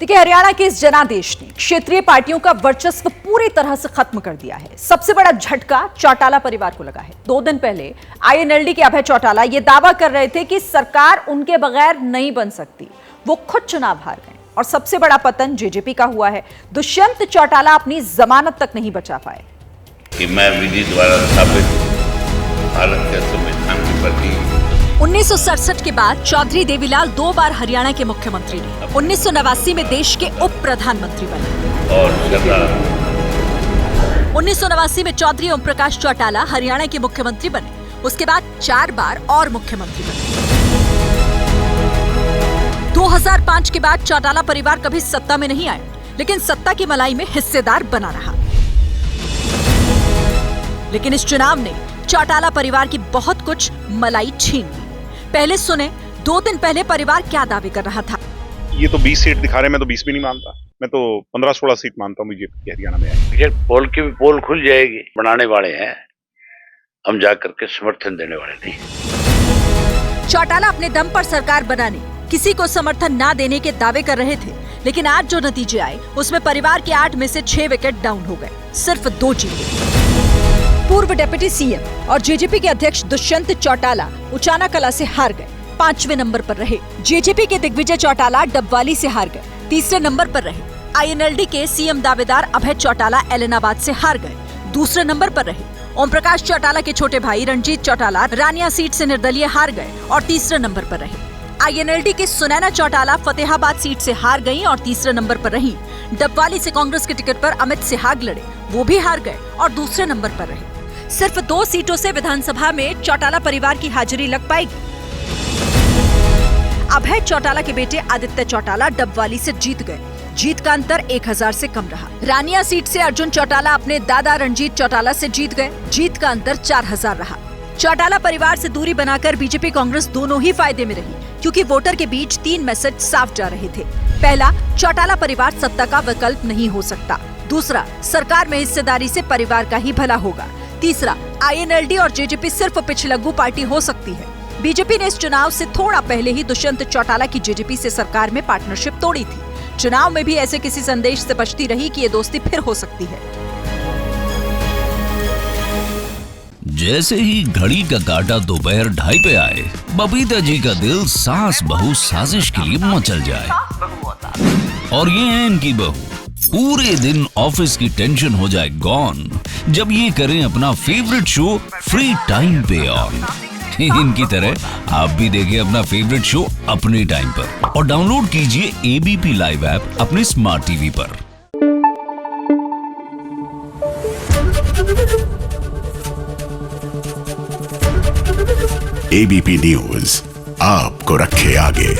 देखिए, हरियाणा के इस जनादेश ने क्षेत्रीय पार्टियों का वर्चस्व पूरी तरह से खत्म कर दिया है। सबसे बड़ा झटका चौटाला परिवार को लगा है। 2 दिन पहले आईएनएलडी के अभय चौटाला ये दावा कर रहे थे कि सरकार उनके बगैर नहीं बन सकती। वो खुद चुनाव हार गए और सबसे बड़ा पतन जेजेपी का हुआ है। दुष्यंत चौटाला अपनी जमानत तक नहीं बचा पाए। कि मैं विधि द्वारा स्थापित भारत के संविधान के प्रति 1967 के बाद चौधरी देवीलाल 2 बार हरियाणा के मुख्यमंत्री रहे। 1989 में देश के उप प्रधानमंत्री बने और सदा 1989 में चौधरी ओम प्रकाश चौटाला हरियाणा के मुख्यमंत्री बने। उसके बाद 4 बार और मुख्यमंत्री बने। 2005 के बाद चौटाला परिवार कभी सत्ता में नहीं आए, लेकिन सत्ता की मलाई में हिस्सेदार बना रहा। लेकिन इस चुनाव ने चौटाला परिवार की बहुत कुछ मलाई छीन ली। पहले सुने, 2 दिन पहले परिवार क्या दावे कर रहा था। ये तो 20 सीट दिखा रहे हैं, मैं तो 20 भी नहीं मानता। मैं तो 15-16 सीट मानता हूँ बीजेपी हरियाणा में आएगी। पोल की भी पोल खुल जाएगी। बनाने वाले हैं, हम जाकर के समर्थन देने वाले नहीं। चौटाला अपने दम पर सरकार बनाने, किसी को समर्थन ना देने के दावे कर रहे थे, लेकिन आज जो नतीजे आए उसमें परिवार के 8 में से 6 विकेट डाउन हो गए, सिर्फ 2 जीते। पूर्व डिप्टी सीएम और जेजेपी के अध्यक्ष दुष्यंत चौटाला उचाना कला से हार गए, 5वें नंबर पर रहे। जेजेपी के दिग्विजय चौटाला डबवाली से हार गए, 3रे नंबर पर रहे। आईएनएलडी के सीएम दावेदार अभय चौटाला एलनाबाद से हार गए, 2रे नंबर पर रहे। ओम प्रकाश चौटाला के छोटे भाई रणजीत चौटाला रानिया सीट से निर्दलीय हार गए और 3रे नंबर पर रहे। आईएनएलडी के सुनैना चौटाला फतेहाबाद सीट से हार गईं और 3रे नंबर पर रहीं। डबवाली से कांग्रेस के टिकट पर अमित सिहाग लड़े, वो भी हार गए और 2रे नंबर पर रहे। सिर्फ 2 सीटों से विधानसभा में चौटाला परिवार की हाजिरी लग पाएगी। अभय चौटाला के बेटे आदित्य चौटाला डबवाली से जीत गए। जीत का अंतर 1000 से कम रहा। रानिया सीट से अर्जुन चौटाला अपने दादा रणजीत चौटाला से जीत गए। जीत का अंतर 4000 रहा। चौटाला परिवार से दूरी बनाकर बीजेपी कांग्रेस दोनों ही फायदे में रही, क्योंकि वोटर के बीच 3 मैसेज साफ जा रहे थे। पहला, चौटाला परिवार सत्ता का विकल्प नहीं हो सकता। दूसरा, सरकार में हिस्सेदारी से परिवार का ही भला होगा। तीसरा, आईएनएलडी और जेजेपी सिर्फ पिछलग्गू पार्टी हो सकती है। बीजेपी ने इस चुनाव से थोड़ा पहले ही दुष्यंत चौटाला की जेजेपी से सरकार में पार्टनरशिप तोड़ी थी। चुनाव में भी ऐसे किसी संदेश से बचती रही कि ये दोस्ती फिर हो सकती है। जैसे ही घड़ी का काटा दोपहर 2:30 पे आए, बबीता जी का दिल सास बहू साजिश के लिए मचल जाए। और ये है इनकी बहू, पूरे दिन ऑफिस की टेंशन हो जाए गॉन जब ये करें अपना फेवरेट शो फ्री टाइम पे ऑन। इनकी तरह आप भी देखिए अपना फेवरेट शो अपने टाइम पर और डाउनलोड कीजिए एबीपी लाइव ऐप अपने स्मार्ट टीवी पर। एबीपी न्यूज आपको रखे आगे।